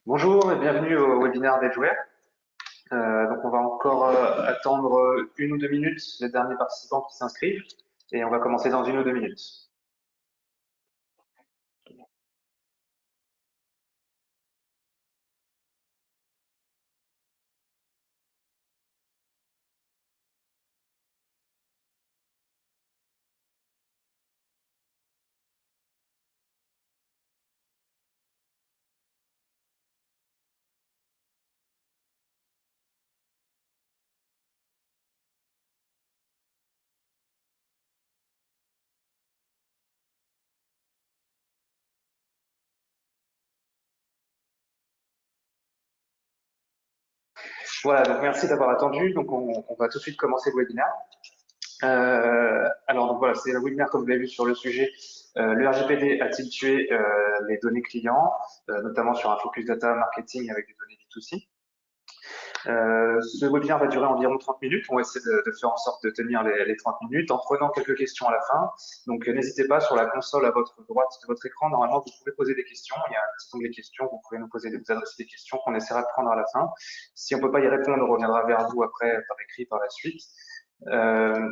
Bonjour et bienvenue au webinaire d'Edgeware. Donc on va encore attendre 1 ou 2 minutes les derniers participants qui s'inscrivent et on va commencer dans 1 ou 2 minutes. Voilà, donc merci d'avoir attendu. Donc on va tout de suite commencer le webinaire. Alors donc voilà, c'est le webinaire comme vous l'avez vu sur le sujet. Le RGPD a-t-il tué les données clients, notamment sur un focus data marketing avec des données B2C. Ce webinaire va durer environ 30 minutes. On va essayer de faire en sorte de tenir les 30 minutes en prenant quelques questions à la fin. Donc, n'hésitez pas, sur la console à votre droite de votre écran, normalement, vous pouvez poser des questions. Il y a un petit onglet questions. Vous pouvez vous adresser des questions qu'on essaiera de prendre à la fin. Si on ne peut pas y répondre, on reviendra vers vous après par écrit par la suite.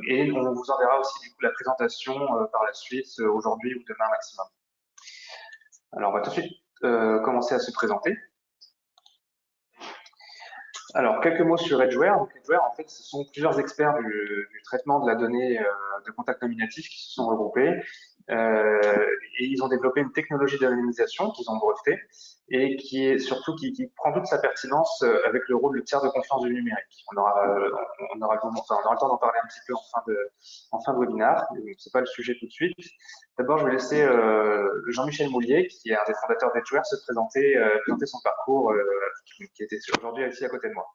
Et on vous enverra aussi du coup la présentation par la suite, aujourd'hui ou demain maximum. Alors, on va tout de suite commencer à se présenter. Alors, quelques mots sur Edgeware. Donc, Edgeware, en fait, ce sont plusieurs experts du traitement de la donnée de contact nominatif qui se sont regroupés. Et ils ont développé une technologie d'anonymisation qu'ils ont brevetée et qui est surtout qui prend toute sa pertinence avec le rôle de tiers de confiance du numérique. On aura le temps d'en parler un petit peu en fin de webinaire. C'est pas le sujet tout de suite. D'abord, je vais laisser Jean-Michel Moulier, qui est un des fondateurs d'Edgeware, se présenter son parcours, qui était aujourd'hui ici à côté de moi.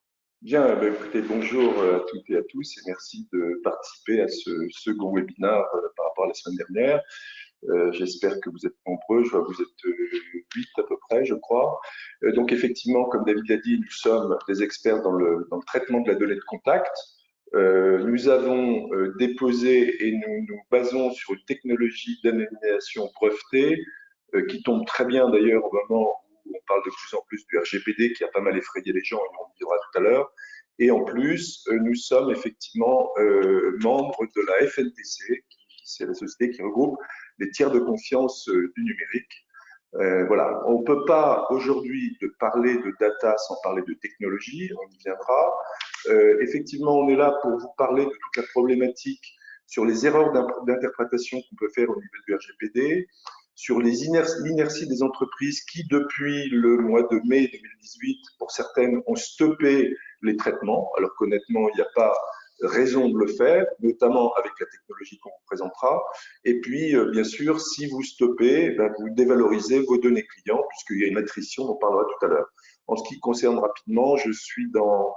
Bien, écoutez, bonjour à toutes et à tous et merci de participer à ce second webinaire par rapport à la semaine dernière. J'espère que vous êtes nombreux, je vois que vous êtes 8 à peu près, je crois. Donc effectivement, comme David l'a dit, nous sommes des experts dans le traitement de la donnée de contact. Nous avons déposé et nous nous basons sur une technologie d'anonymisation brevetée qui tombe très bien d'ailleurs au moment où on parle de plus en plus du RGPD qui a pas mal effrayé les gens, et on en dira tout à l'heure. Et en plus, nous sommes effectivement membres de la FNTC, c'est la société qui regroupe les tiers de confiance du numérique. Voilà, on ne peut pas aujourd'hui parler de data sans parler de technologie, on y viendra. Effectivement, on est là pour vous parler de toute la problématique sur les erreurs d'interprétation qu'on peut faire au niveau du RGPD, sur l'inertie des entreprises qui, depuis le mois de mai 2018, pour certaines, ont stoppé les traitements, alors qu'honnêtement, il n'y a pas raison de le faire, notamment avec la technologie qu'on vous présentera. Et puis, bien sûr, si vous stoppez, vous dévalorisez vos données clients, puisqu'il y a une attrition, on en parlera tout à l'heure. En ce qui concerne rapidement, je suis dans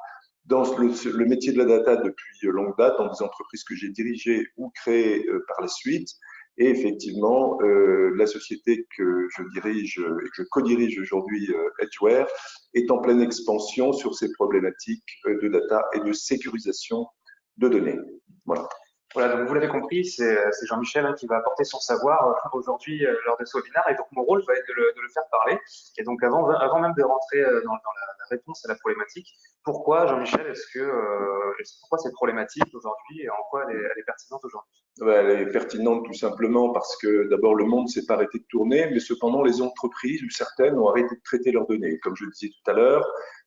le métier de la data depuis longue date, dans des entreprises que j'ai dirigées ou créées par la suite. Et effectivement, la société que je dirige et que je co-dirige aujourd'hui, Edgeware, est en pleine expansion sur ces problématiques de data et de sécurisation de données. Voilà. Voilà, donc vous l'avez compris, c'est Jean-Michel qui va apporter son savoir aujourd'hui lors de ce webinaire, et donc mon rôle va être de le faire parler. Et donc avant même de rentrer dans la réponse à la problématique, pourquoi Jean-Michel, pourquoi cette problématique aujourd'hui et en quoi elle est pertinente aujourd'hui? Elle est pertinente tout simplement parce que d'abord le monde ne s'est pas arrêté de tourner, mais cependant les entreprises ou certaines ont arrêté de traiter leurs données. Comme je le disais tout à l'heure,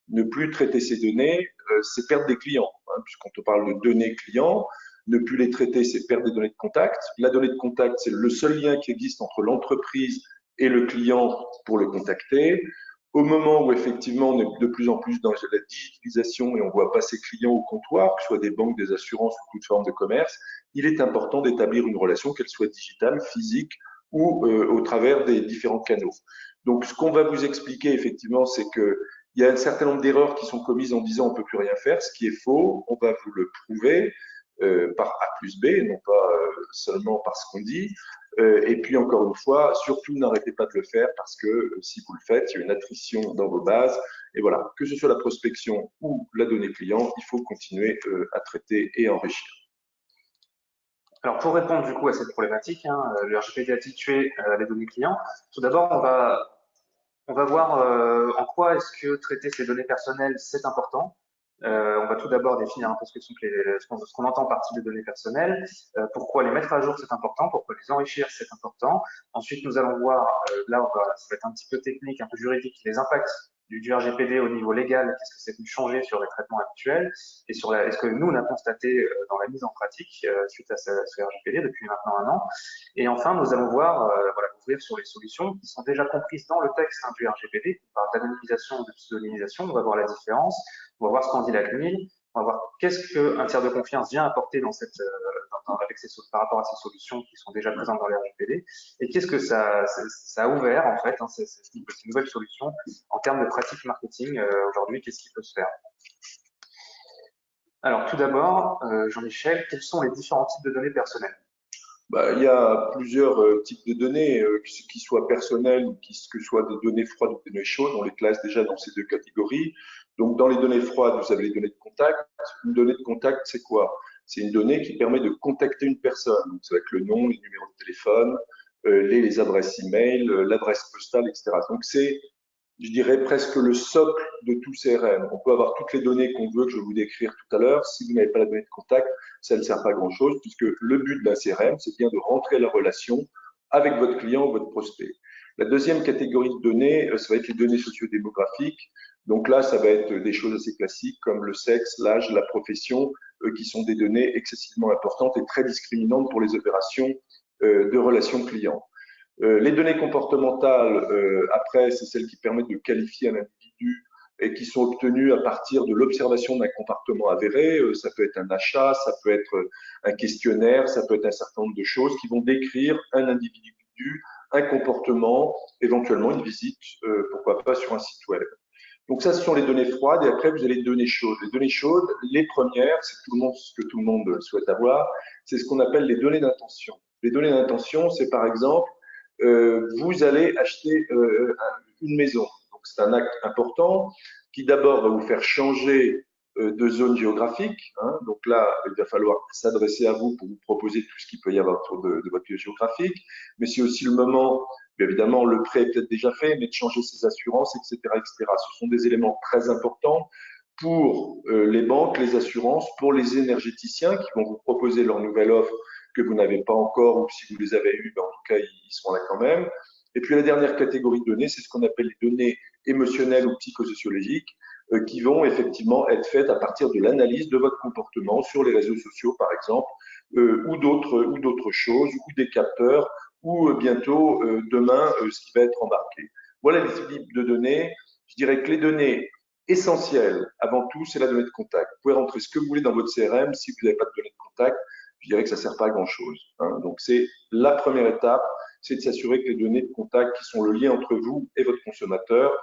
ne plus traiter ces données, c'est perdre des clients, hein, puisqu'on te parle de données clients. Ne plus les traiter, c'est perdre des données de contact. La donnée de contact, c'est le seul lien qui existe entre l'entreprise et le client pour le contacter. Au moment où effectivement on est de plus en plus dans la digitalisation et on voit pas ses clients au comptoir, que ce soit des banques, des assurances ou toute forme de commerce, il est important d'établir une relation, qu'elle soit digitale, physique ou au travers des différents canaux. Donc ce qu'on va vous expliquer effectivement, c'est que il y a un certain nombre d'erreurs qui sont commises en disant on ne peut plus rien faire, ce qui est faux, on va vous le prouver par A plus B, non pas seulement par ce qu'on dit. Et puis encore une fois, surtout n'arrêtez pas de le faire parce que si vous le faites, il y a une attrition dans vos bases. Et voilà, que ce soit la prospection ou la donnée client, il faut continuer à traiter et enrichir. Alors pour répondre du coup à cette problématique, le RGPD a-t-il tué les données clients? Tout d'abord, On va voir en quoi est-ce que traiter ces données personnelles, c'est important. On va tout d'abord définir un peu ce que sont ce qu'on entend par type de données personnelles, pourquoi les mettre à jour c'est important, pourquoi les enrichir c'est important. Ensuite, nous allons voir, ça va être un petit peu technique, un peu juridique, les impacts du RGPD au niveau légal, qu'est-ce que c'est venu changer sur les traitements actuels et est-ce que nous on a constaté dans la mise en pratique suite à ce RGPD depuis maintenant un an. Et enfin, nous allons voir, ouvrir sur les solutions qui sont déjà comprises dans le texte du RGPD. On parle d'anonymisation ou de pseudonymisation, on va voir la différence, on va voir ce qu'en dit la CNIL, on va voir qu'est-ce qu'un tiers de confiance vient apporter par rapport à ces solutions qui sont déjà présentes dans le RGPD, et qu'est-ce que ça a ouvert en fait, ces nouvelles solutions en termes de pratiques marketing aujourd'hui, qu'est-ce qui peut se faire. Alors tout d'abord, Jean-Michel, quels sont les différents types de données personnelles? Il y a plusieurs types de données, qui soient personnelles ou que soient des données froides ou des données chaudes. On les classe déjà dans ces deux catégories. Donc, dans les données froides, vous avez les données de contact. Une donnée de contact, c'est quoi? C'est une donnée qui permet de contacter une personne. Donc, c'est avec le nom, les numéros de téléphone, les adresses email, l'adresse postale, etc. Donc, c'est, je dirais, presque le socle de tout CRM. On peut avoir toutes les données qu'on veut, que je vais vous décrire tout à l'heure. Si vous n'avez pas la donnée de contact, ça ne sert pas à grand-chose, puisque le but d'un CRM, c'est bien de rentrer la relation avec votre client ou votre prospect. La deuxième catégorie de données, ça va être les données sociodémographiques. Donc là, ça va être des choses assez classiques comme le sexe, l'âge, la profession, qui sont des données excessivement importantes et très discriminantes pour les opérations de relations clients. Les données comportementales, après, c'est celles qui permettent de qualifier un individu et qui sont obtenues à partir de l'observation d'un comportement avéré. Ça peut être un achat, ça peut être un questionnaire, ça peut être un certain nombre de choses qui vont décrire un individu, un comportement, éventuellement une visite, pourquoi pas sur un site web. Donc ça, ce sont les données froides, et après, vous avez les données chaudes. Les données chaudes, les premières, c'est ce que tout le monde souhaite avoir, c'est ce qu'on appelle les données d'intention. Les données d'intention, c'est par exemple, vous allez acheter une maison. Donc c'est un acte important qui d'abord va vous faire changer de zone géographique. Hein. Donc là, il va falloir s'adresser à vous pour vous proposer tout ce qu'il peut y avoir autour de votre lieu géographique. Mais c'est aussi le moment, évidemment, le prêt est peut-être déjà fait, mais de changer ses assurances, etc., etc. Ce sont des éléments très importants pour les banques, les assurances, pour les énergéticiens qui vont vous proposer leur nouvelle offre que vous n'avez pas encore, ou si vous les avez eues, ben en tout cas, ils seront là quand même. Et puis la dernière catégorie de données, c'est ce qu'on appelle les données émotionnelles ou psychosociologiques, qui vont effectivement être faites à partir de l'analyse de votre comportement sur les réseaux sociaux, par exemple, ou d'autres choses, ou des capteurs, ou bientôt, demain, ce qui va être embarqué. Voilà les types de données. Je dirais que les données essentielles, avant tout, c'est la donnée de contact. Vous pouvez rentrer ce que vous voulez dans votre CRM, si vous n'avez pas de données de contact, je dirais que ça ne sert pas à grand-chose. Hein. Donc, c'est la première étape, c'est de s'assurer que les données de contact qui sont le lien entre vous et votre consommateur,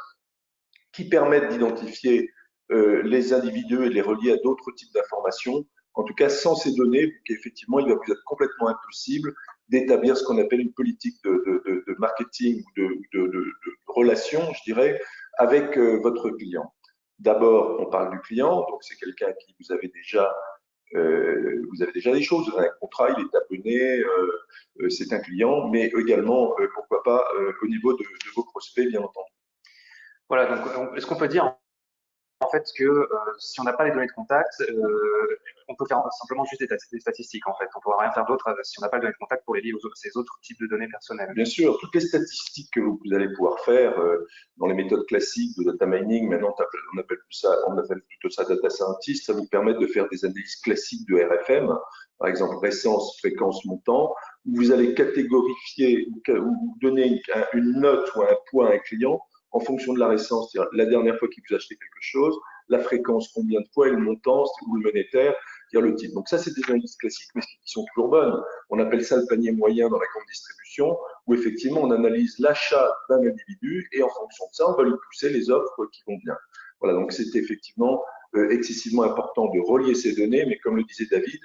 qui permettent d'identifier les individus et de les relier à d'autres types d'informations. En tout cas, sans ces données, effectivement, il va vous être complètement impossible d'établir ce qu'on appelle une politique de marketing ou de relation, je dirais, avec votre client. D'abord, on parle du client, donc c'est quelqu'un à qui vous avez déjà des choses, vous avez un contrat, il est abonné, c'est un client, mais également, pourquoi pas, au niveau de vos prospects, bien entendu. Voilà, donc est-ce qu'on peut dire en fait que si on n'a pas les données de contact, on peut faire simplement juste des statistiques en fait. On ne pourra rien faire d'autre si on n'a pas les données de contact pour les lier aux ces autres types de données personnelles. Bien sûr, toutes les statistiques que vous allez pouvoir faire dans les méthodes classiques de data mining, maintenant on appelle plutôt ça data scientist, ça vous permet de faire des analyses classiques de RFM, par exemple récence, fréquence, montant, où vous allez catégorifier ou donner une note ou un point à un client en fonction de la récence, c'est-à-dire la dernière fois qu'il vous a acheté quelque chose, la fréquence, combien de fois, et le montant, ou le monétaire, c'est-à-dire le type. Donc ça, c'est des analyses classiques, mais qui sont toujours bonnes. On appelle ça le panier moyen dans la grande distribution, où effectivement, on analyse l'achat d'un individu, et en fonction de ça, on va lui pousser les offres qui vont bien. Voilà, donc c'est effectivement excessivement important de relier ces données, mais comme le disait David,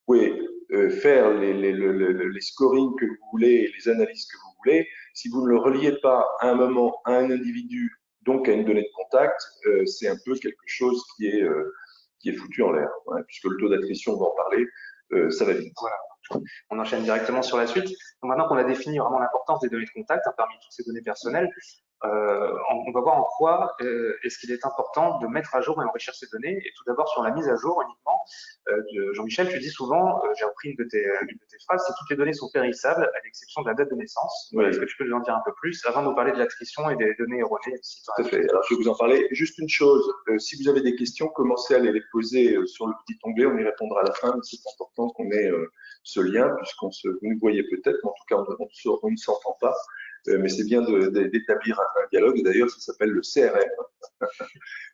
vous pouvez faire les scorings que vous voulez et les analyses que vous voulez. Si vous ne le reliez pas à un moment à un individu, donc à une donnée de contact, c'est un peu quelque chose qui est foutu en l'air, hein, puisque le taux d'attrition, on va en parler, ça va vite. Voilà. On enchaîne directement sur la suite. Donc maintenant qu'on a défini vraiment l'importance des données de contact parmi toutes ces données personnelles, on va voir en quoi est-ce qu'il est important de mettre à jour et enrichir ces données. Et tout d'abord, sur la mise à jour uniquement, Jean-Michel, tu dis souvent, j'ai repris une de tes phrases, c'est toutes les données sont périssables à l'exception de la date de naissance. Oui. Est-ce que tu peux nous en dire un peu plus avant de nous parler de l'attrition et des données erronées? Tout à fait. Alors, je vais vous en parler. Juste une chose, si vous avez des questions, commencez à les poser sur le petit onglet, on y répondra à la fin, mais c'est important qu'on ait ce lien, puisqu'on se, vous nous voyez peut-être, mais en tout cas, on ne s'entend pas. Mais c'est bien d'établir un dialogue. D'ailleurs, ça s'appelle le CRM.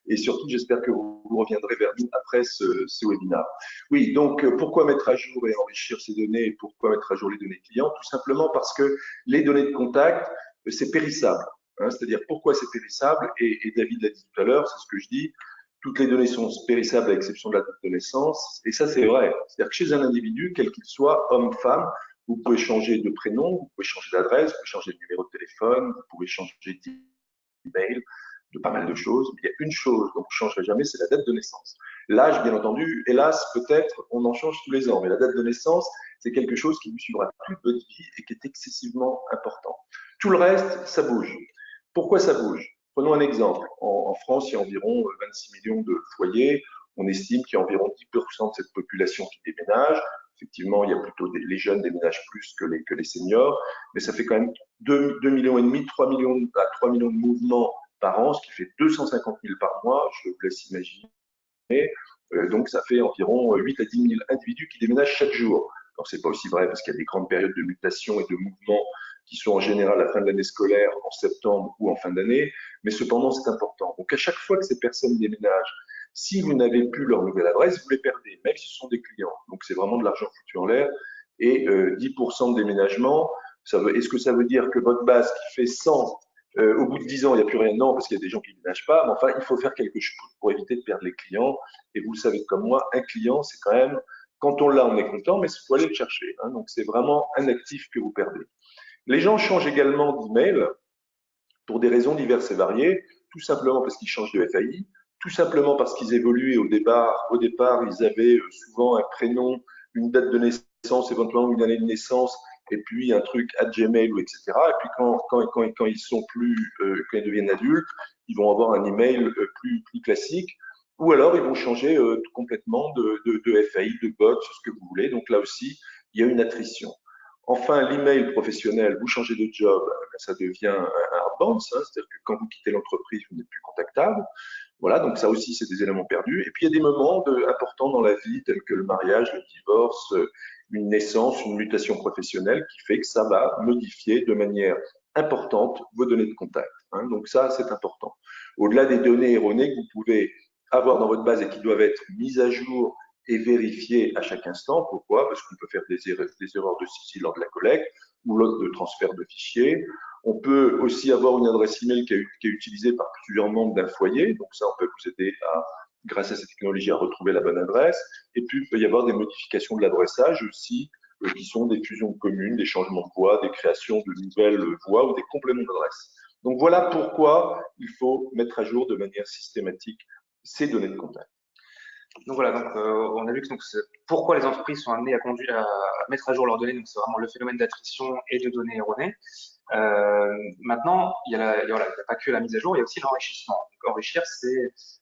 Et surtout, j'espère que vous reviendrez vers nous après ce webinaire. Oui, donc pourquoi mettre à jour et enrichir ces données et pourquoi mettre à jour les données clients? Tout simplement parce que les données de contact, c'est périssable. Hein, c'est-à-dire pourquoi c'est périssable, et David l'a dit tout à l'heure, c'est ce que je dis, toutes les données sont périssables à l'exception de la date de naissance, et ça c'est vrai. C'est-à-dire que chez un individu, quel qu'il soit, homme, femme, vous pouvez changer de prénom, vous pouvez changer d'adresse, vous pouvez changer de numéro de téléphone, vous pouvez changer d'email, de pas mal de choses. Mais il y a une chose dont vous ne changerez jamais, c'est la date de naissance. L'âge, bien entendu, hélas, peut-être, on en change tous les ans, mais la date de naissance, c'est quelque chose qui vous suivra toute votre vie et qui est excessivement important. Tout le reste, ça bouge. Pourquoi ça bouge? Prenons un exemple. En France, il y a environ 26 millions de foyers. On estime qu'il y a environ 10% de cette population qui déménage. Effectivement, il y a plutôt les jeunes déménagent plus que les seniors, mais ça fait quand même 2,5 millions, 3 millions à 3 millions de mouvements par an, ce qui fait 250 000 par mois, je vous laisse imaginer. Donc, ça fait environ 8 à 10 000 individus qui déménagent chaque jour. Alors, c'est pas aussi vrai parce qu'il y a des grandes périodes de mutation et de mouvement qui sont en général à la fin de l'année scolaire, en septembre ou en fin d'année, mais cependant, c'est important. Donc, à chaque fois que ces personnes déménagent, si vous n'avez plus leur nouvelle adresse, vous les perdez, même si ce sont des clients. Donc, c'est vraiment de l'argent foutu en l'air. Et 10% de déménagement, est-ce que ça veut dire que votre base qui fait 100 au bout de 10 ans, il n'y a plus rien. Non, parce qu'il y a des gens qui ne déménagent pas. Mais enfin, il faut faire quelque chose pour éviter de perdre les clients. Et vous le savez comme moi, un client, c'est quand même, quand on l'a, on est content, mais il faut aller le chercher. Hein. Donc, c'est vraiment un actif que vous perdez. Les gens changent également d'email pour des raisons diverses et variées. Tout simplement parce qu'ils changent de FAI. Tout simplement parce qu'ils évoluent. Au départ, ils avaient souvent un prénom, une date de naissance, éventuellement une année de naissance, et puis un truc à Gmail ou etc. Et puis quand ils sont plus, quand ils deviennent adultes, ils vont avoir un email plus classique, ou alors ils vont changer complètement de FAI, de box, ce que vous voulez. Donc là aussi, il y a une attrition. Enfin, l'email professionnel, vous changez de job, ça devient un bounce, hein, c'est-à-dire que quand vous quittez l'entreprise, vous n'êtes plus contactable. Voilà, donc ça aussi, c'est des éléments perdus. Et puis, il y a des moments importants dans la vie, tels que le mariage, le divorce, une naissance, une mutation professionnelle, qui fait que ça va modifier de manière importante vos données de contact. Hein. Donc ça, c'est important. Au-delà des données erronées que vous pouvez avoir dans votre base et qui doivent être mises à jour et vérifiées à chaque instant. Pourquoi? Parce qu'on peut faire des erreurs de saisie lors de la collecte ou lors de transfert de fichiers. On peut aussi avoir une adresse email qui est utilisée par plusieurs membres d'un foyer. Donc ça, on peut vous aider grâce à cette technologie, à retrouver la bonne adresse. Et puis, il peut y avoir des modifications de l'adressage aussi, qui sont des fusions communes, des changements de voix, des créations de nouvelles voix ou des compléments d'adresse. Donc voilà pourquoi il faut mettre à jour de manière systématique ces données de contact. Donc voilà, donc, on a vu que pourquoi les entreprises sont amenées à mettre à jour leurs données, donc c'est vraiment le phénomène d'attrition et de données erronées. Maintenant, il n'y a pas que la mise à jour, il y a aussi l'enrichissement. Enrichir,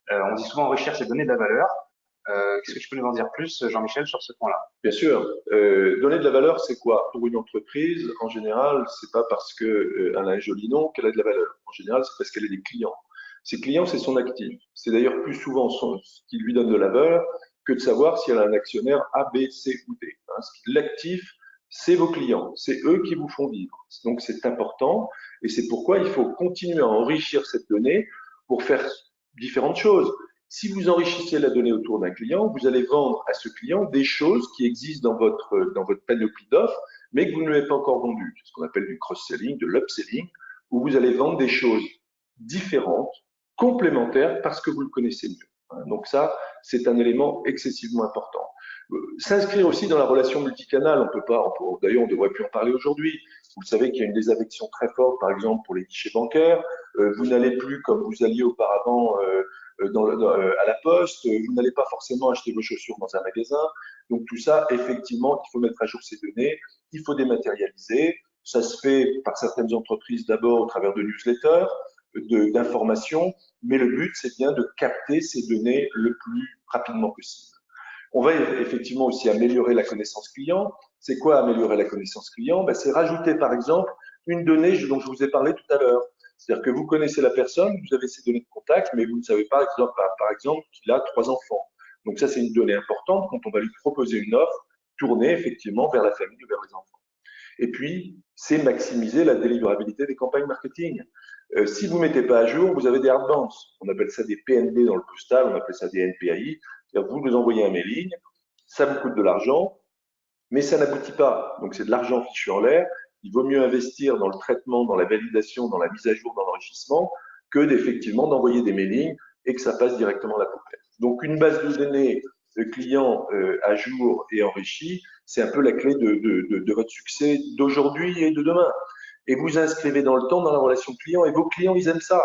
on dit souvent enrichir, c'est donner de la valeur. Qu'est-ce que tu peux nous en dire plus, Jean-Michel, sur ce point-là? Bien sûr. Donner de la valeur, c'est quoi? Pour une entreprise, en général, c'est pas parce qu'elle a un joli nom qu'elle a de la valeur. En général, c'est parce qu'elle a des clients. Ses clients, c'est son actif. C'est d'ailleurs plus souvent ce qui lui donne de la valeur que de savoir si elle a un actionnaire A, B, C ou D. Hein. L'actif, c'est vos clients. C'est eux qui vous font vivre. Donc, c'est important et c'est pourquoi il faut continuer à enrichir cette donnée pour faire différentes choses. Si vous enrichissez la donnée autour d'un client, vous allez vendre à ce client des choses qui existent dans votre panoplie d'offres, mais que vous ne lui avez pas encore vendues. C'est ce qu'on appelle du cross-selling, de l'upselling, où vous allez vendre des choses différentes, complémentaires, parce que vous le connaissez mieux. Donc ça, c'est un élément excessivement important. S'inscrire aussi dans la relation multicanale, on peut pas, d'ailleurs on devrait plus en parler aujourd'hui. Vous savez qu'il y a une désaffection très forte, par exemple, pour les guichets bancaires. Vous n'allez plus comme vous alliez auparavant à la poste, vous n'allez pas forcément acheter vos chaussures dans un magasin. Donc tout ça, effectivement, il faut mettre à jour ces données, il faut dématérialiser. Ça se fait par certaines entreprises d'abord au travers de newsletters. d'informations, mais le but, c'est bien de capter ces données le plus rapidement possible. On va effectivement aussi améliorer la connaissance client. C'est quoi améliorer la connaissance client? C'est rajouter, par exemple, une donnée dont je vous ai parlé tout à l'heure. C'est-à-dire que vous connaissez la personne, vous avez ses données de contact, mais vous ne savez pas, par exemple, qu'il a 3 enfants. Donc ça, c'est une donnée importante quand on va lui proposer une offre tournée effectivement vers la famille ou vers les enfants. Et puis, c'est maximiser la délivrabilité des campagnes marketing. Si vous ne mettez pas à jour, vous avez des hard bounce. On appelle ça des PNB dans le postal, on appelle ça des NPAI. Vous nous envoyez un mailing, ça vous coûte de l'argent, mais ça n'aboutit pas. Donc c'est de l'argent fichu en l'air. Il vaut mieux investir dans le traitement, dans la validation, dans la mise à jour, dans l'enrichissement, que d'effectivement d'envoyer des mailings et que ça passe directement à la poubelle. Donc une base de données de clients à jour et enrichie, c'est un peu la clé de votre succès d'aujourd'hui et de demain. Et vous inscrivez dans le temps dans la relation client, et vos clients, ils aiment ça.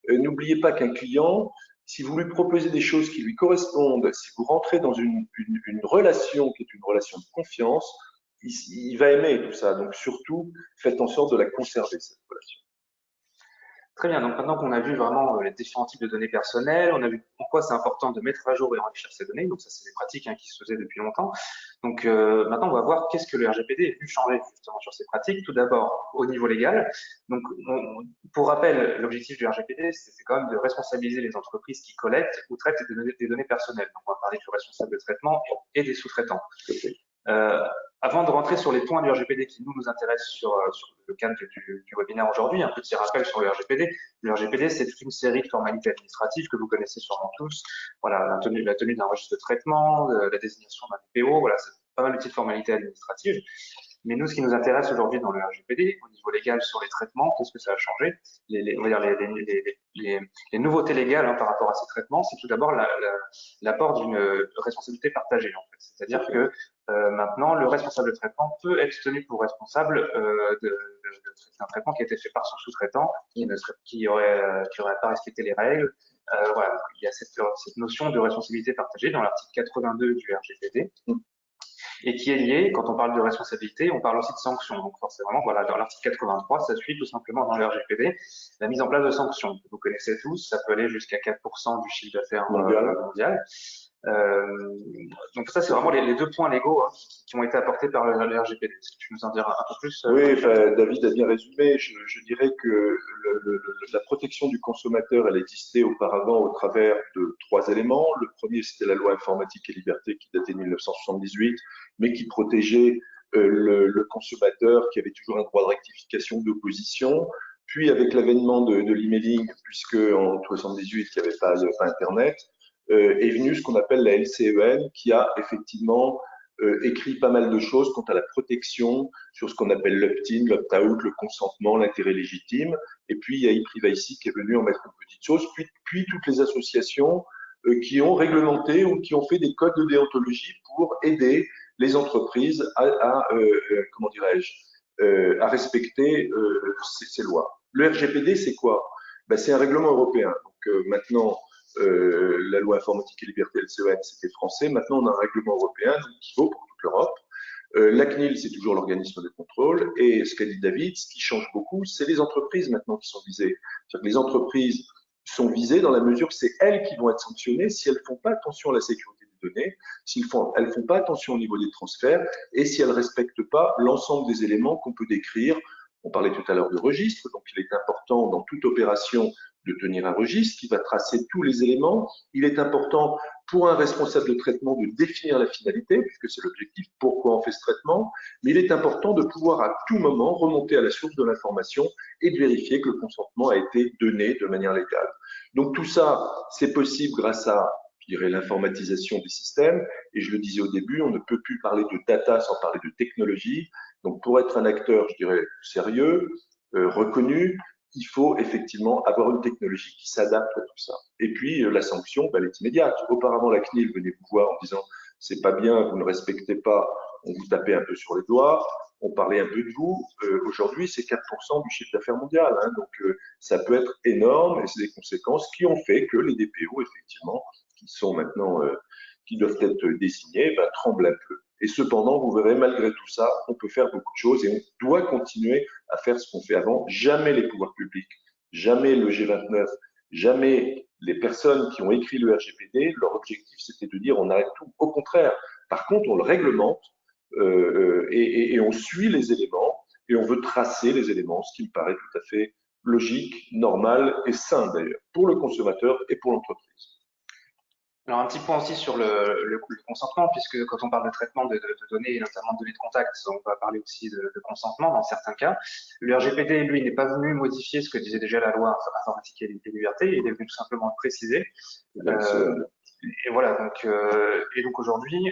N'oubliez pas qu'un client, si vous lui proposez des choses qui lui correspondent, si vous rentrez dans une relation qui est une relation de confiance, il va aimer tout ça. Donc surtout, faites en sorte de la conserver, cette relation. Très bien, donc maintenant qu'on a vu vraiment les différents types de données personnelles, on a vu pourquoi c'est important de mettre à jour et enrichir ces données, donc ça c'est des pratiques qui se faisaient depuis longtemps. Donc maintenant on va voir qu'est-ce que le RGPD est venu changer justement sur ces pratiques. Tout d'abord au niveau légal, donc pour rappel, l'objectif du RGPD c'est quand même de responsabiliser les entreprises qui collectent ou traitent des données personnelles. Donc on va parler du responsable de traitement et des sous-traitants. Avant de rentrer sur les points du RGPD qui nous intéressent sur le cadre du webinaire aujourd'hui, un petit rappel sur le RGPD. Le RGPD, c'est toute une série de formalités administratives que vous connaissez sûrement tous. Voilà, la tenue d'un registre de traitement, la désignation d'un PO, voilà, c'est pas mal de petites formalités administratives. Mais nous, ce qui nous intéresse aujourd'hui dans le RGPD, au niveau légal sur les traitements, qu'est-ce que ça a changé? On va dire les nouveautés légales par rapport à ces traitements, c'est tout d'abord l'apport d'une responsabilité partagée, en fait. C'est-à-dire que maintenant, le responsable de traitement peut être tenu pour responsable d'un traitement qui a été fait par son sous-traitant, qui aurait pas respecté les règles. Voilà, il y a cette notion de responsabilité partagée dans l'article 82 du RGPD. Et qui est lié, quand on parle de responsabilité, on parle aussi de sanctions. Donc forcément, voilà, dans l'article 83, ça suit tout simplement dans le RGPD la mise en place de sanctions. Vous connaissez tous, ça peut aller jusqu'à 4% du chiffre d'affaires mondial. Donc ça, c'est vraiment les deux points légaux qui ont été apportés par le RGPD. Est-ce que tu nous en diras un peu plus? Oui, David a bien résumé. Je dirais que la protection du consommateur, elle existait auparavant au travers de 3 éléments. Le premier, c'était la loi informatique et liberté qui datait de 1978, mais qui protégeait le consommateur, qui avait toujours un droit de rectification, d'opposition. Puis, avec l'avènement de l'emailing, puisque en 1978, il n'y avait pas Internet, est venue ce qu'on appelle la LCEN, qui a effectivement écrit pas mal de choses quant à la protection sur ce qu'on appelle l'opt-in, l'opt-out, le consentement, l'intérêt légitime. Et puis, il y a ePrivacy qui est venu en mettre une petite chose. Puis toutes les associations qui ont réglementé ou qui ont fait des codes de déontologie pour aider les entreprises comment dirais-je, à respecter ces lois. Le RGPD, c'est quoi? C'est un règlement européen. Donc maintenant, la loi informatique et liberté LCEN, c'était français. Maintenant, on a un règlement européen qui vaut pour toute l'Europe. La CNIL, c'est toujours l'organisme de contrôle. Et ce qu'a dit David, ce qui change beaucoup, c'est les entreprises maintenant qui sont visées. C'est-à-dire que les entreprises sont visées dans la mesure que c'est elles qui vont être sanctionnées si elles ne font pas attention à la sécurité des données, si elles ne font pas attention au niveau des transferts et si elles ne respectent pas l'ensemble des éléments qu'on peut décrire. On parlait tout à l'heure de registre, donc il est important dans toute opération de tenir un registre qui va tracer tous les éléments. Il est important pour un responsable de traitement de définir la finalité, puisque c'est l'objectif, pourquoi on fait ce traitement, mais il est important de pouvoir à tout moment remonter à la source de l'information et de vérifier que le consentement a été donné de manière légale. Donc tout ça, c'est possible grâce à, je dirais, l'informatisation des systèmes, et je le disais au début, on ne peut plus parler de data sans parler de technologie. Donc pour être un acteur, je dirais, sérieux, reconnu, il faut effectivement avoir une technologie qui s'adapte à tout ça. Et puis, la sanction, elle est immédiate. Auparavant, la CNIL venait vous voir en disant « c'est pas bien, vous ne respectez pas », on vous tapait un peu sur les doigts, on parlait un peu de vous. Aujourd'hui, c'est 4% du chiffre d'affaires mondial. Donc, ça peut être énorme et c'est des conséquences qui ont fait que les DPO, effectivement, qui sont maintenant, qui doivent être désignés, tremblent un peu. Et cependant, vous verrez, malgré tout ça, on peut faire beaucoup de choses et on doit continuer à faire ce qu'on fait avant. Jamais les pouvoirs publics Jamais le G29, jamais les personnes qui ont écrit le RGPD, leur objectif c'était de dire on arrête tout. Au contraire, par contre, on le réglemente et on suit les éléments et on veut tracer les éléments, ce qui me paraît tout à fait logique, normal et sain d'ailleurs, pour le consommateur et pour l'entreprise. Alors, un petit point aussi sur le consentement, puisque quand on parle de traitement de données, et notamment de données de contact, on va parler aussi de consentement dans certains cas. Le RGPD, lui, n'est pas venu modifier ce que disait déjà la loi informatique et liberté, il est venu tout simplement le préciser. Et voilà, donc aujourd'hui,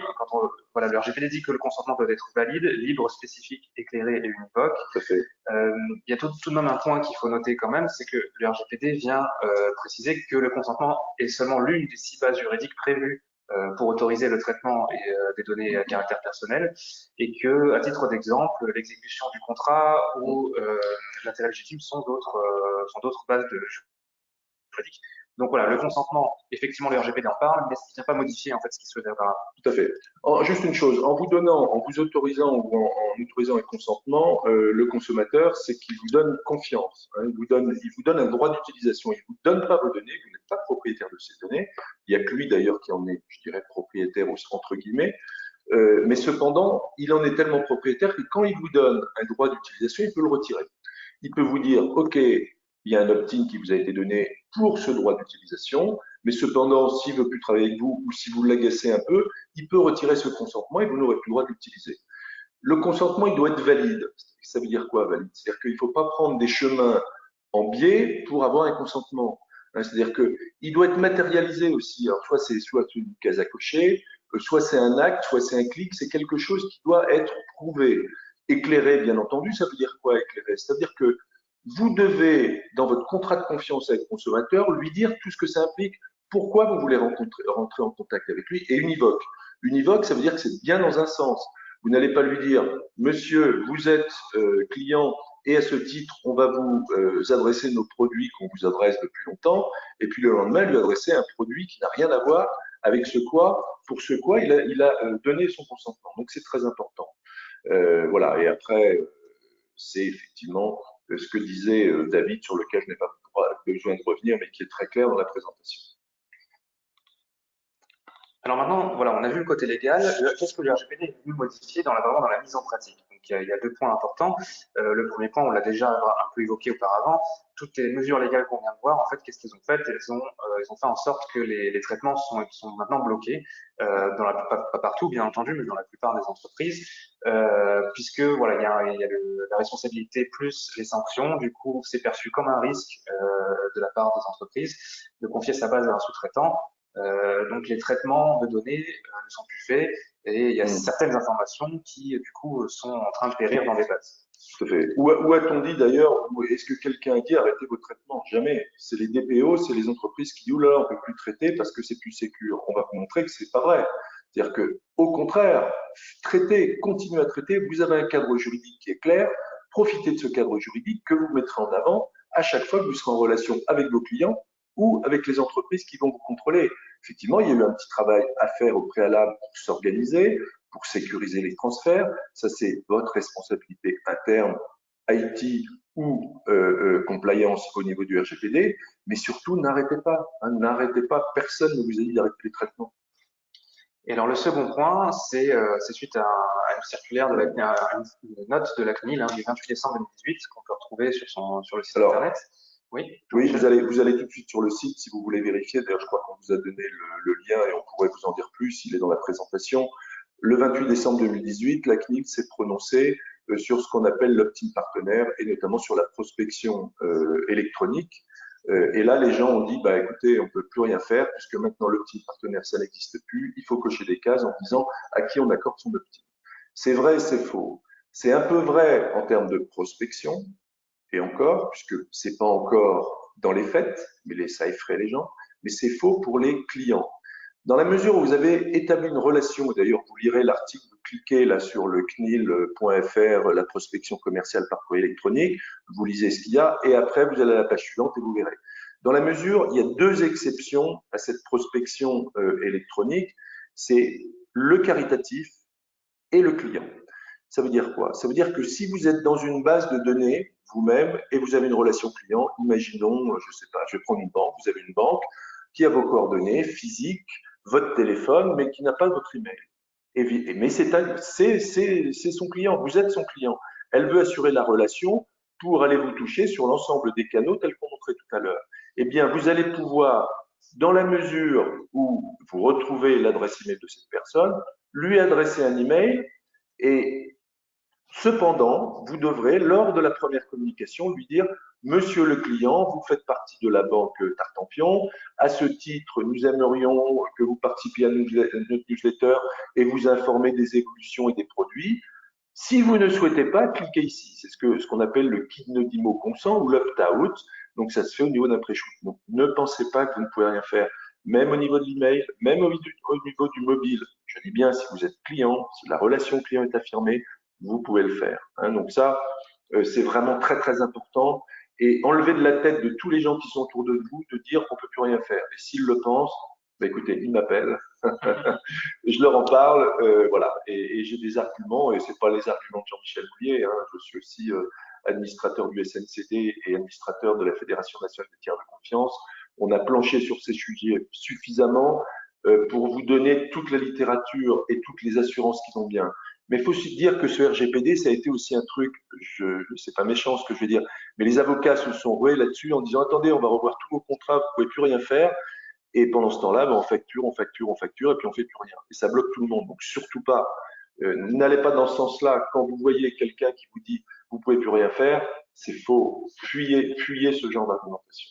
voilà, le RGPD dit que le consentement doit être valide, libre, spécifique, éclairé et univoque. Il y a tout de même un point qu'il faut noter quand même, c'est que le RGPD vient préciser que le consentement est seulement l'une des 6 bases juridiques prévues pour autoriser le traitement des données à caractère personnel, et que, à titre d'exemple, l'exécution du contrat ou l'intérêt légitime sont d'autres bases juridiques. Donc voilà, le consentement, effectivement, le RGPD en parle, mais ça ne vient pas modifier en fait ce qui se fait auparavant. Tout à fait. Juste une chose, en vous autorisant ou en autorisant un consentement, le consommateur, c'est qu'il vous donne confiance. Hein, il vous donne un droit d'utilisation. Il ne vous donne pas vos données, vous n'êtes pas propriétaire de ces données. Il n'y a que lui d'ailleurs qui en est, je dirais, propriétaire entre guillemets. Mais cependant, il en est tellement propriétaire que quand il vous donne un droit d'utilisation, il peut le retirer. Il peut vous dire, OK, il y a un opt-in qui vous a été donné pour ce droit d'utilisation, mais cependant, s'il ne veut plus travailler avec vous ou si vous l'agacez un peu, il peut retirer ce consentement et vous n'aurez plus le droit de l'utiliser. Le consentement, il doit être valide. Ça veut dire quoi, valide? C'est-à-dire qu'il ne faut pas prendre des chemins en biais pour avoir un consentement. C'est-à-dire qu'il doit être matérialisé aussi. Alors, soit une case à cocher, soit c'est un acte, soit c'est un clic, c'est quelque chose qui doit être prouvé. Éclairé, bien entendu, ça veut dire quoi éclairé? C'est-à-dire que vous devez, dans votre contrat de confiance avec le consommateur, lui dire tout ce que ça implique, pourquoi vous voulez rentrer en contact avec lui, et univoque. Univoque, ça veut dire que c'est bien dans un sens. Vous n'allez pas lui dire, monsieur, vous êtes client et à ce titre, on va vous adresser nos produits qu'on vous adresse depuis longtemps, et puis le lendemain, lui adresser un produit qui n'a rien à voir avec pour ce quoi il a donné son consentement. Donc c'est très important. Voilà, et après, c'est effectivement ce que disait David, sur lequel je n'ai pas besoin de revenir, mais qui est très clair dans la présentation. Alors maintenant, voilà, on a vu le côté légal. Qu'est-ce que le RGPD est venu modifier vraiment dans la mise en pratique? Donc, il y a 2 points importants. Le premier point, on l'a déjà un peu évoqué auparavant. Toutes les mesures légales qu'on vient de voir, en fait, qu'est-ce qu'elles ont fait? Elles ont fait en sorte que les traitements sont maintenant bloqués, pas partout, bien entendu, mais dans la plupart des entreprises, puisque voilà, il y a la responsabilité plus les sanctions. Du coup, c'est perçu comme un risque de la part des entreprises de confier sa base à un sous-traitant. Donc les traitements de données ne sont plus faits et il y a certaines informations qui du coup sont en train de périr dans les bases. Tout à fait. Où a-t-on dit d'ailleurs, est-ce que quelqu'un a dit arrêtez vos traitements? Jamais. C'est les DPO, c'est les entreprises qui disent oula, on ne peut plus traiter parce que c'est plus sécure. On va vous montrer que c'est pas vrai. C'est-à-dire que, au contraire, traitez, continuez à traiter. Vous avez un cadre juridique qui est clair. Profitez de ce cadre juridique que vous mettrez en avant à chaque fois que vous serez en relation avec vos clients ou avec les entreprises qui vont vous contrôler. Effectivement, il y a eu un petit travail à faire au préalable pour s'organiser, pour sécuriser les transferts. Ça, c'est votre responsabilité interne, IT ou compliance au niveau du RGPD. Mais surtout, n'arrêtez pas. Hein, n'arrêtez pas. Personne ne vous a dit d'arrêter les traitements. Et alors, le second point, c'est suite à une circulaire une note de la CNIL du 28 décembre 2018 qu'on peut retrouver sur le site internet. Oui, vous allez tout de suite sur le site si vous voulez vérifier. D'ailleurs, je crois qu'on vous a donné le lien et on pourrait vous en dire plus. Il est dans la présentation. Le 28 décembre 2018, la CNIL s'est prononcée sur ce qu'on appelle l'opt-in partenaire et notamment sur la prospection électronique. Et là, les gens ont dit, bah, écoutez, on ne peut plus rien faire puisque maintenant l'opt-in partenaire, ça n'existe plus. Il faut cocher des cases en disant à qui on accorde son opt-in. C'est vrai et c'est faux. C'est un peu vrai en termes de prospection, et encore, puisque c'est pas encore dans les faits, mais ça effraie les gens, mais c'est faux pour les clients. Dans la mesure où vous avez établi une relation, d'ailleurs vous lirez l'article, vous cliquez là sur le cnil.fr, la prospection commerciale par courrier électronique, vous lisez ce qu'il y a et après vous allez à la page suivante et vous verrez. Dans la mesure, il y a 2 exceptions à cette prospection électronique, c'est le caritatif et le client. Ça veut dire quoi? Ça veut dire que si vous êtes dans une base de données vous-même et vous avez une relation client, imaginons, je sais pas, je vais prendre une banque, vous avez une banque qui a vos coordonnées physiques, votre téléphone, mais qui n'a pas votre email. Mais c'est son client, vous êtes son client. Elle veut assurer la relation pour aller vous toucher sur l'ensemble des canaux tels qu'on montrait tout à l'heure. Eh bien, vous allez pouvoir, dans la mesure où vous retrouvez l'adresse email de cette personne, lui adresser un email et cependant, vous devrez, lors de la première communication, lui dire Monsieur le client, vous faites partie de la banque Tartampion. À ce titre, nous aimerions que vous participiez à notre newsletter et vous informer des évolutions et des produits. Si vous ne souhaitez pas, cliquez ici. C'est ce qu'on appelle le qui ne dit mot consent ou l'opt-out. Donc, ça se fait au niveau d'un pré-shoot. Donc, ne pensez pas que vous ne pouvez rien faire, même au niveau de l'email, même au niveau du mobile. Je dis bien, si vous êtes client, si la relation client est affirmée, vous pouvez le faire. Hein. Donc, ça, c'est vraiment très, très important. Et enlever de la tête de tous les gens qui sont autour de vous, de dire qu'on ne peut plus rien faire. Et s'ils le pensent, bah, écoutez, ils m'appellent. Je leur en parle, voilà, et j'ai des arguments, et c'est pas les arguments de Jean-Michel Bouillet, hein, je suis aussi administrateur du SNCD et administrateur de la Fédération nationale des tiers de confiance. On a planché sur ces sujets suffisamment pour vous donner toute la littérature et toutes les assurances qui vont bien. Mais il faut aussi dire que ce RGPD, ça a été aussi un truc, c'est pas méchant ce que je vais dire, mais les avocats se sont rués là-dessus en disant attendez, on va revoir tous vos contrats, vous pouvez plus rien faire. Et pendant ce temps-là, ben, on facture, et puis on fait plus rien. Et ça bloque tout le monde. Donc surtout pas, n'allez pas dans ce sens-là. Quand vous voyez quelqu'un qui vous dit vous pouvez plus rien faire, c'est faux. Fuyez ce genre d'argumentation.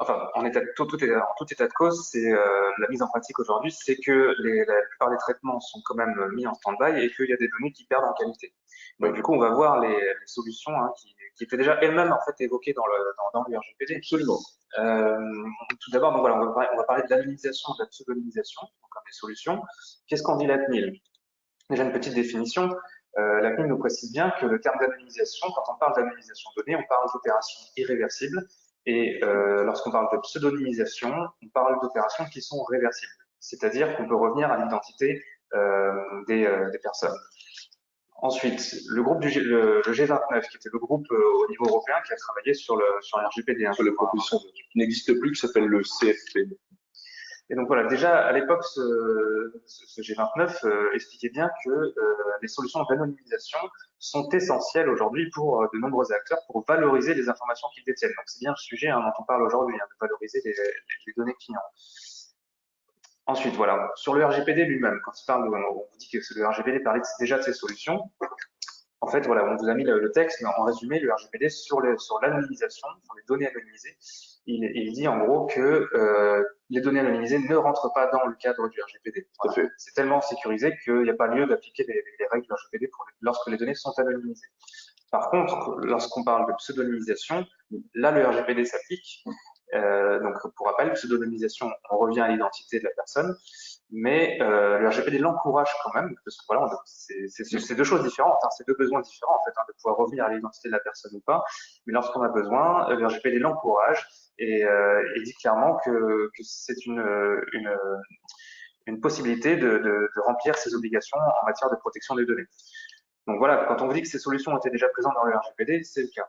Enfin, en tout état de cause, c'est la mise en pratique aujourd'hui, c'est que la plupart des traitements sont quand même mis en stand-by et qu'il y a des données qui perdent en qualité. Donc, du coup, on va voir les solutions hein, qui étaient déjà elles-mêmes en fait évoquées dans le RGPD. Absolument. Tout d'abord, donc voilà, on va parler de l'anonymisation, de la pseudonymisation, donc comme des solutions. Qu'est-ce qu'en dit la CNIL? Déjà une petite définition. La CNIL nous précise bien que le terme d'anonymisation, quand on parle d'anonymisation de données, on parle d'opérations irréversibles. Et lorsqu'on parle de pseudonymisation, on parle d'opérations qui sont réversibles. C'est-à-dire qu'on peut revenir à l'identité des personnes. Ensuite, le groupe le G29, qui était le groupe au niveau européen qui a travaillé sur le RGPD. Sur les propositions qui n'existe plus, qui s'appelle le CFP. Et donc voilà, déjà à l'époque, ce G29 expliquait bien que les solutions d'anonymisation sont essentielles aujourd'hui pour de nombreux acteurs pour valoriser les informations qu'ils détiennent. Donc c'est bien le sujet hein, dont on parle aujourd'hui, hein, de valoriser les données clients. Ensuite, voilà, sur le RGPD lui-même, quand il parle, on vous dit que le RGPD parlait déjà de ces solutions. En fait, voilà, on vous a mis le texte, mais en résumé, le RGPD sur l'anonymisation, sur les données anonymisées, il dit en gros que les données anonymisées ne rentrent pas dans le cadre du RGPD. Voilà. C'est tellement sécurisé qu'il n'y a pas lieu d'appliquer les règles du RGPD lorsque les données sont anonymisées. Par contre, lorsqu'on parle de pseudonymisation, là, le RGPD s'applique. Donc, pour rappel, pseudonymisation, on revient à l'identité de la personne, mais le RGPD l'encourage quand même, parce que voilà, c'est deux choses différentes, hein, c'est deux besoins différents en fait, hein, de pouvoir revenir à l'identité de la personne ou pas. Mais lorsqu'on a besoin, le RGPD l'encourage et dit clairement que c'est une possibilité de remplir ses obligations en matière de protection des données. Donc voilà, quand on vous dit que ces solutions étaient déjà présentes dans le RGPD, c'est le cas.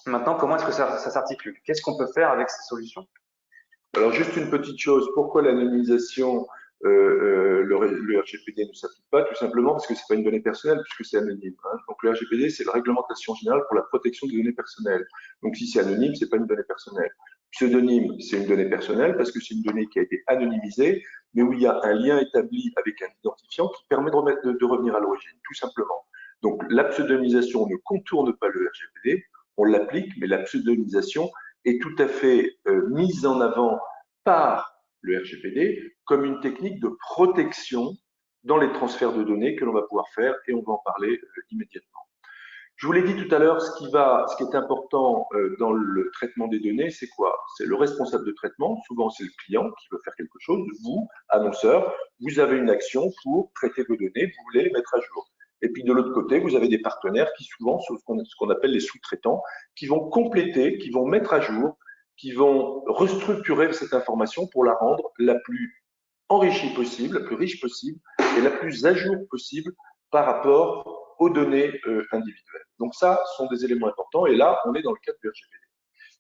Maintenant, comment est-ce que ça s'articule? Qu'est-ce qu'on peut faire avec ces solutions? Alors, juste une petite chose, pourquoi l'anonymisation, le RGPD ne s'applique pas? Tout simplement parce que ce n'est pas une donnée personnelle, puisque c'est anonyme. Hein. Donc, le RGPD, c'est la réglementation générale pour la protection des données personnelles. Donc, si c'est anonyme, ce n'est pas une donnée personnelle. Pseudonyme, c'est une donnée personnelle parce que c'est une donnée qui a été anonymisée, mais où il y a un lien établi avec un identifiant qui permet de revenir à l'origine, tout simplement. Donc, la pseudonymisation ne contourne pas le RGPD, on l'applique, mais la pseudonymisation est tout à fait mise en avant par le RGPD comme une technique de protection dans les transferts de données que l'on va pouvoir faire, et on va en parler immédiatement. Je vous l'ai dit tout à l'heure, ce qui est important dans le traitement des données, c'est quoi? C'est le responsable de traitement, souvent c'est le client qui veut faire quelque chose, vous, annonceur, vous avez une action pour traiter vos données, vous voulez les mettre à jour. Et puis de l'autre côté, vous avez des partenaires qui souvent sont ce qu'on appelle les sous-traitants, qui vont compléter, qui vont mettre à jour, qui vont restructurer cette information pour la rendre la plus enrichie possible, la plus riche possible et la plus à jour possible par rapport aux données individuelles. Donc ça, ce sont des éléments importants. Et là, on est dans le cadre du RGPD.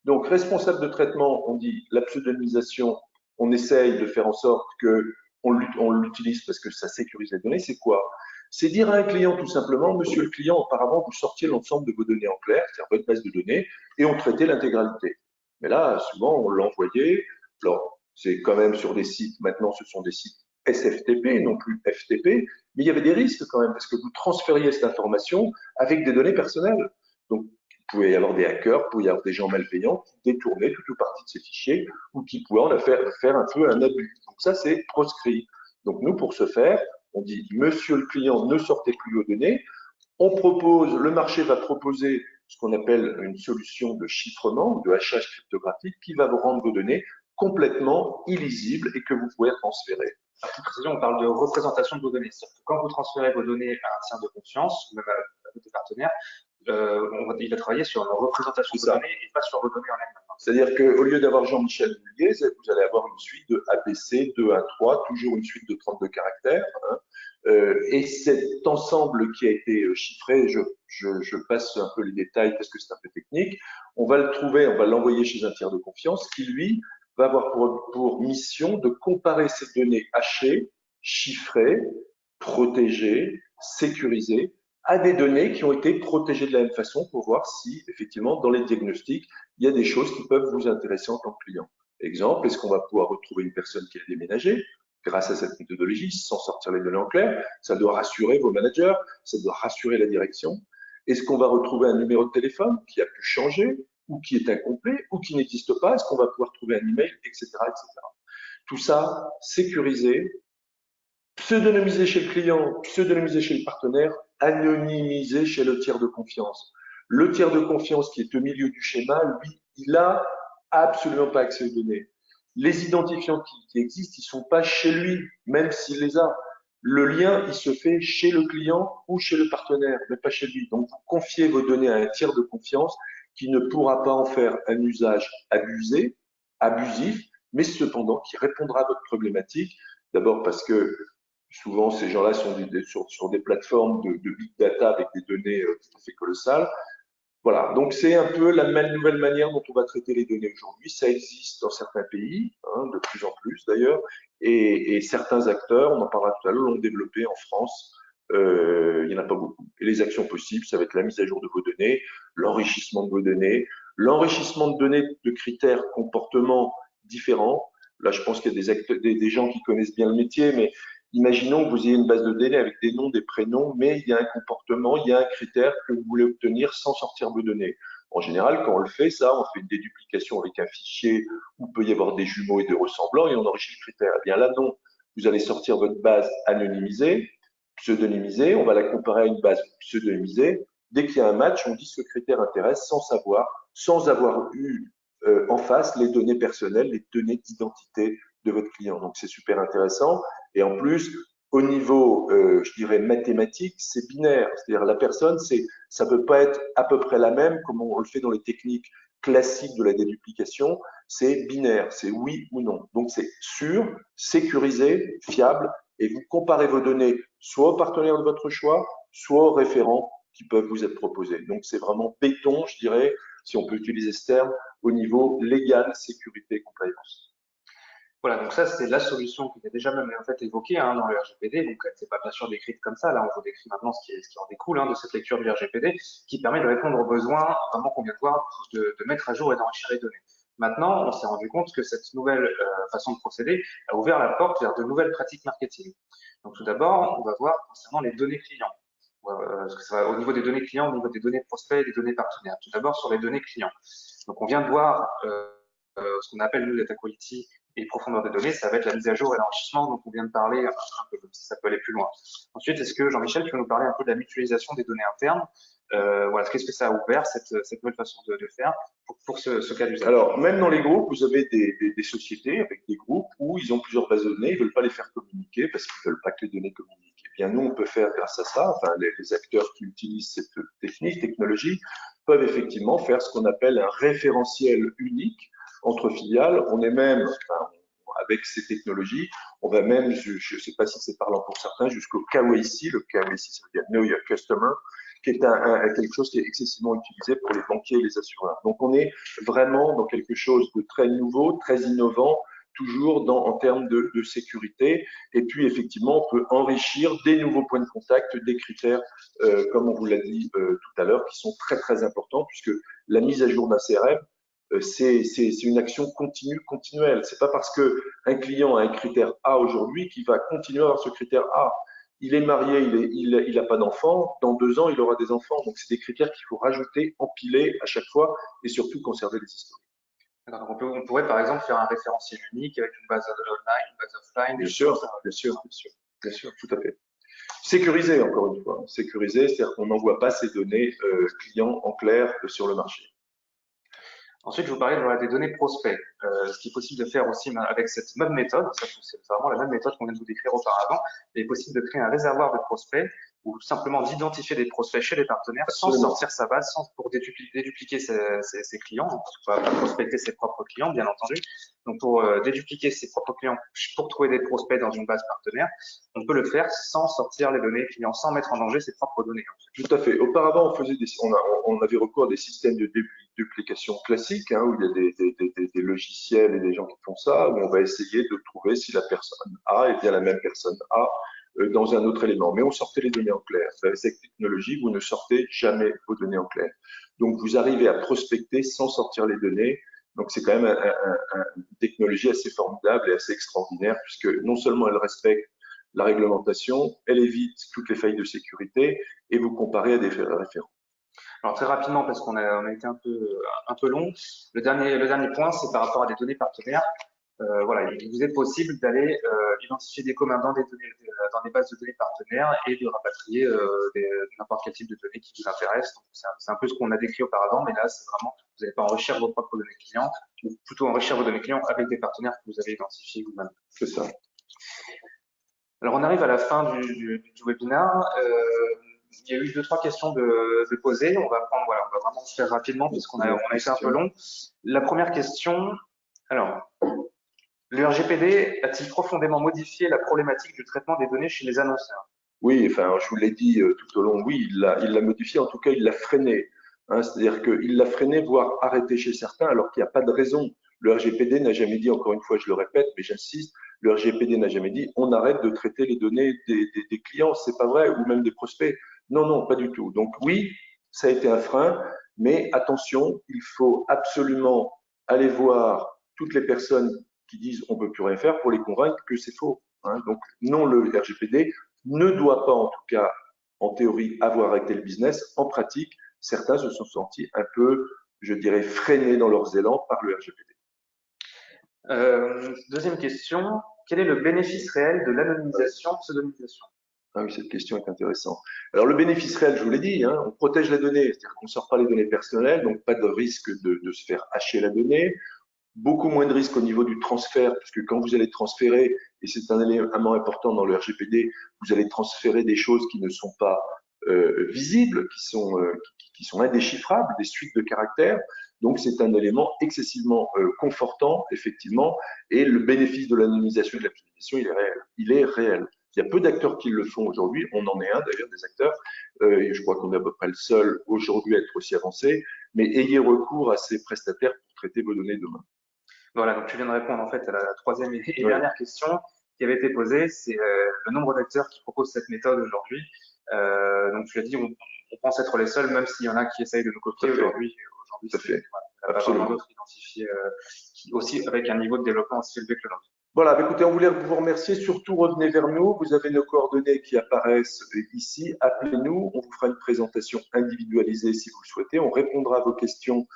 Donc, responsable de traitement, on dit la pseudonymisation, on essaye de faire en sorte qu'on l'utilise parce que ça sécurise les données. C'est quoi? C'est dire à un client tout simplement, monsieur le client, auparavant, vous sortiez l'ensemble de vos données en clair, c'est-à-dire votre base de données, et on traitait l'intégralité. Mais là, souvent, on l'envoyait. Alors, c'est quand même sur des sites, maintenant, ce sont des sites SFTP, non plus FTP, mais il y avait des risques quand même, parce que vous transfériez cette information avec des données personnelles. Donc, il pouvait y avoir des hackers, il pouvait y avoir des gens malveillants qui détournaient toute ou partie de ces fichiers ou qui pouvaient en faire un peu un abus. Donc ça, c'est proscrit. Donc nous, pour ce faire, on dit, monsieur le client, ne sortez plus vos données. On propose, le marché va proposer ce qu'on appelle une solution de chiffrement ou de hachage cryptographique qui va vous rendre vos données complètement illisibles et que vous pouvez transférer. À toute précision, on parle de représentation de vos données. C'est-à-dire que quand vous transférez vos données à un tiers de confiance, même à votre partenaire, il va travailler sur une représentation de vos données et pas sur vos données en elles-mêmes. C'est-à-dire qu'au lieu d'avoir Jean-Michel Mulliez, vous allez avoir une suite de ABC 213, toujours une suite de 32 caractères. Hein. Et cet ensemble qui a été chiffré, je passe un peu les détails parce que c'est un peu technique, on va le trouver, on va l'envoyer chez un tiers de confiance qui, lui, va avoir pour mission de comparer ces données hachées, chiffrées, protégées, sécurisées, à des données qui ont été protégées de la même façon pour voir si, effectivement, dans les diagnostics, il y a des choses qui peuvent vous intéresser en tant que client. Exemple, est-ce qu'on va pouvoir retrouver une personne qui a déménagé grâce à cette méthodologie sans sortir les données en clair? Ça doit rassurer vos managers, ça doit rassurer la direction. Est-ce qu'on va retrouver un numéro de téléphone qui a pu changer ou qui est incomplet ou qui n'existe pas? Est-ce qu'on va pouvoir trouver un email, etc., etc. Tout ça sécurisé, pseudonymisé chez le client, pseudonymisé chez le partenaire, anonymisé chez le tiers de confiance. Le tiers de confiance qui est au milieu du schéma, lui, il a absolument pas accès aux données. Les identifiants qui existent, ils sont pas chez lui, même s'il les a. Le lien, il se fait chez le client ou chez le partenaire, mais pas chez lui. Donc, vous confiez vos données à un tiers de confiance qui ne pourra pas en faire un usage abusé, abusif, mais cependant qui répondra à votre problématique. D'abord parce que souvent, ces gens-là sont sur des plateformes de big data avec des données tout à fait colossales. Voilà, donc c'est un peu la nouvelle manière dont on va traiter les données aujourd'hui. Ça existe dans certains pays, hein, de plus en plus d'ailleurs, et certains acteurs, on en parlera tout à l'heure, l'ont développé en France. Il n'y en a pas beaucoup. Et les actions possibles, ça va être la mise à jour de vos données, l'enrichissement de vos données, l'enrichissement de données de critères comportements différents. Là, je pense qu'il y a des gens qui connaissent bien le métier, mais imaginons que vous ayez une base de données avec des noms, des prénoms, mais il y a un comportement, il y a un critère que vous voulez obtenir sans sortir vos données. En général, quand on le fait, ça, on fait une déduplication avec un fichier où il peut y avoir des jumeaux et des ressemblants et on enrichit le critère. Eh bien là, non. Vous allez sortir votre base anonymisée, pseudonymisée, on va la comparer à une base pseudonymisée. Dès qu'il y a un match, on dit ce critère intéresse sans savoir, sans avoir eu en face les données personnelles, les données d'identité de votre client. Donc, c'est super intéressant. Et en plus, au niveau, je dirais, mathématique, c'est binaire. C'est-à-dire, la personne, ça peut pas être à peu près la même comme on le fait dans les techniques classiques de la déduplication. C'est binaire, c'est oui ou non. Donc, c'est sûr, sécurisé, fiable, et vous comparez vos données soit aux partenaires de votre choix, soit aux référents qui peuvent vous être proposés. Donc, c'est vraiment béton, je dirais, si on peut utiliser ce terme, au niveau légal, sécurité, compliance. Voilà, donc ça, c'est la solution qui était déjà même en fait évoquée hein, dans le RGPD. Donc, c'est pas bien sûr décrite comme ça. Là, on vous décrit maintenant ce qui en découle hein, de cette lecture du RGPD, qui permet de répondre aux besoins vraiment qu'on vient de voir, de mettre à jour et d'enrichir les données. Maintenant, on s'est rendu compte que cette nouvelle façon de procéder a ouvert la porte vers de nouvelles pratiques marketing. Donc, tout d'abord, on va voir concernant les données clients. Parce que ça va au niveau des données clients, au niveau des données prospects et des données partenaires. Tout d'abord, sur les données clients. Donc, on vient de voir ce qu'on appelle, nous, data quality et profondeur des données, ça va être la mise à jour et l'enrichissement dont on vient de parler un peu, si ça peut aller plus loin. Ensuite, est-ce que Jean-Michel, tu peux nous parler un peu de la mutualisation des données internes voilà, qu'est-ce que ça a ouvert, cette nouvelle façon de faire pour ce cas d'usage? Alors, même dans les groupes, vous avez des sociétés avec des groupes où ils ont plusieurs bases de données, ils ne veulent pas les faire communiquer parce qu'ils ne veulent pas que les données communiquent. Eh bien, nous, on peut faire grâce à ça, enfin, les acteurs qui utilisent cette technologie peuvent effectivement faire ce qu'on appelle un référentiel unique entre filiales. On est même, enfin, avec ces technologies. On va même, je ne sais pas si c'est parlant pour certains, jusqu'au KYC. Le KYC, ça veut dire Know Your Customer, qui est quelque chose qui est excessivement utilisé pour les banquiers et les assureurs. Donc, on est vraiment dans quelque chose de très nouveau, très innovant, toujours en termes de sécurité. Et puis, effectivement, on peut enrichir des nouveaux points de contact, des critères, comme on vous l'a dit tout à l'heure, qui sont très, très importants, puisque la mise à jour d'un CRM, c'est une action continue, continuelle. C'est pas parce qu'un client a un critère A aujourd'hui qu'il va continuer à avoir ce critère A. Il est marié, il n'a pas d'enfants. Dans 2 ans, il aura des enfants. Donc, c'est des critères qu'il faut rajouter, empiler à chaque fois et surtout conserver les histoires. Alors, on pourrait par exemple faire un référentiel unique avec une base online, une base offline. Bien sûr, bien sûr, bien sûr, bien sûr, tout à fait. Sécurisé, encore une fois. Sécurisé, c'est-à-dire qu'on n'envoie pas ces données clients en clair sur le marché. Ensuite, je vous parlais des données prospects. Ce qui est possible de faire aussi avec cette même méthode, c'est vraiment la même méthode qu'on vient de vous décrire auparavant, il est possible de créer un réservoir de prospects ou simplement d'identifier des prospects chez les partenaires Absolument. sans sortir sa base, pour dédupliquer ses clients, pas prospecter ses propres clients, bien entendu. Donc, pour dédupliquer ses propres clients, pour trouver des prospects dans une base partenaire, on peut le faire sans sortir les données clients, sans mettre en danger ses propres données. Tout à fait. Auparavant, on avait recours à des systèmes de duplication classiques, hein, où il y a des logiciels et des gens qui font ça, où on va essayer de trouver si la personne A est bien la même personne A dans un autre élément. Mais on sortait les données en clair. Avec cette technologie, vous ne sortez jamais vos données en clair. Donc, vous arrivez à prospecter sans sortir les données. Donc, c'est quand même une technologie assez formidable et assez extraordinaire, puisque non seulement elle respecte la réglementation, elle évite toutes les failles de sécurité et vous comparez à des référents. Alors très rapidement, parce qu'on a été un peu long, le dernier point, c'est par rapport à des données partenaires. Voilà, il vous est possible d'aller identifier des communs dans dans des bases de données partenaires et de rapatrier n'importe quel type de données qui vous intéresse. C'est un peu ce qu'on a décrit auparavant, mais là, c'est vraiment, vous n'allez pas enrichir vos propres données clients, ou plutôt enrichir vos données clients avec des partenaires que vous avez identifiés vous-même. C'est ça. Alors, on arrive à la fin du webinaire. Il y a eu 2-3 questions de poser. On va vraiment se faire rapidement puisqu'on a été un peu long. La première question, alors, le RGPD a-t-il profondément modifié la problématique du traitement des données chez les annonceurs? Oui, enfin, je vous l'ai dit tout au long, oui, il l'a modifié, en tout cas, il l'a freiné. Hein, c'est-à-dire qu'il l'a freiné, voire arrêté chez certains, alors qu'il n'y a pas de raison. Le RGPD n'a jamais dit, encore une fois, je le répète, mais j'insiste, le RGPD n'a jamais dit on arrête de traiter les données des clients, c'est pas vrai, ou même des prospects. Non, non, pas du tout. Donc oui, ça a été un frein, mais attention, il faut absolument aller voir toutes les personnes qui disent on peut plus rien faire pour les convaincre que c'est faux. Hein. Donc non, le RGPD ne doit pas, en tout cas, en théorie, avoir arrêté le business. En pratique, certains se sont sentis un peu, je dirais, freinés dans leurs élans par le RGPD. Deuxième question, quel est le bénéfice réel de l'anonymisation, pseudonymisation? Ah oui, cette question est intéressante. Alors, le bénéfice réel, je vous l'ai dit, hein, on protège la donnée, c'est-à-dire qu'on ne sort pas les données personnelles, donc pas de risque de se faire hacher la donnée. Beaucoup moins de risques au niveau du transfert, puisque quand vous allez transférer, et c'est un élément important dans le RGPD, vous allez transférer des choses qui ne sont pas visibles, qui sont indéchiffrables, des suites de caractères. Donc, c'est un élément excessivement confortant, effectivement, et le bénéfice de l'anonymisation et de la pseudonymisation, il est réel. Il est réel. Il y a peu d'acteurs qui le font aujourd'hui. On en est un d'ailleurs des acteurs, et je crois qu'on est à peu près le seul aujourd'hui à être aussi avancé. Mais ayez recours à ces prestataires pour traiter vos données demain. Voilà, donc tu viens de répondre en fait à la troisième et dernière question qui avait été posée, c'est le nombre d'acteurs qui proposent cette méthode aujourd'hui. Donc tu l'as dit, on pense être les seuls, même s'il y en a qui essayent de nous copier aujourd'hui. Tout à fait. Il n'y a pas vraiment d'autres identifiés aussi avec un niveau de développement aussi élevé que le nôtre. Voilà, écoutez, on voulait vous remercier. Surtout, revenez vers nous. Vous avez nos coordonnées qui apparaissent ici. Appelez-nous. On vous fera une présentation individualisée si vous le souhaitez. On répondra à vos questions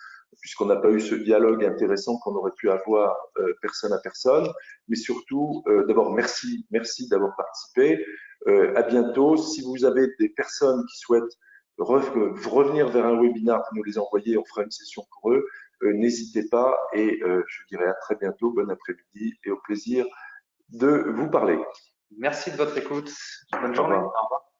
puisqu'on n'a pas eu ce dialogue intéressant qu'on aurait pu avoir personne à personne. Mais surtout, d'abord, merci d'avoir participé. À bientôt. Si vous avez des personnes qui souhaitent revenir vers un webinaire, vous nous les envoyez, on fera une session pour eux. N'hésitez pas et je dirai à très bientôt, bon après-midi et au plaisir de vous parler. Merci de votre écoute. Bonne journée. Au revoir.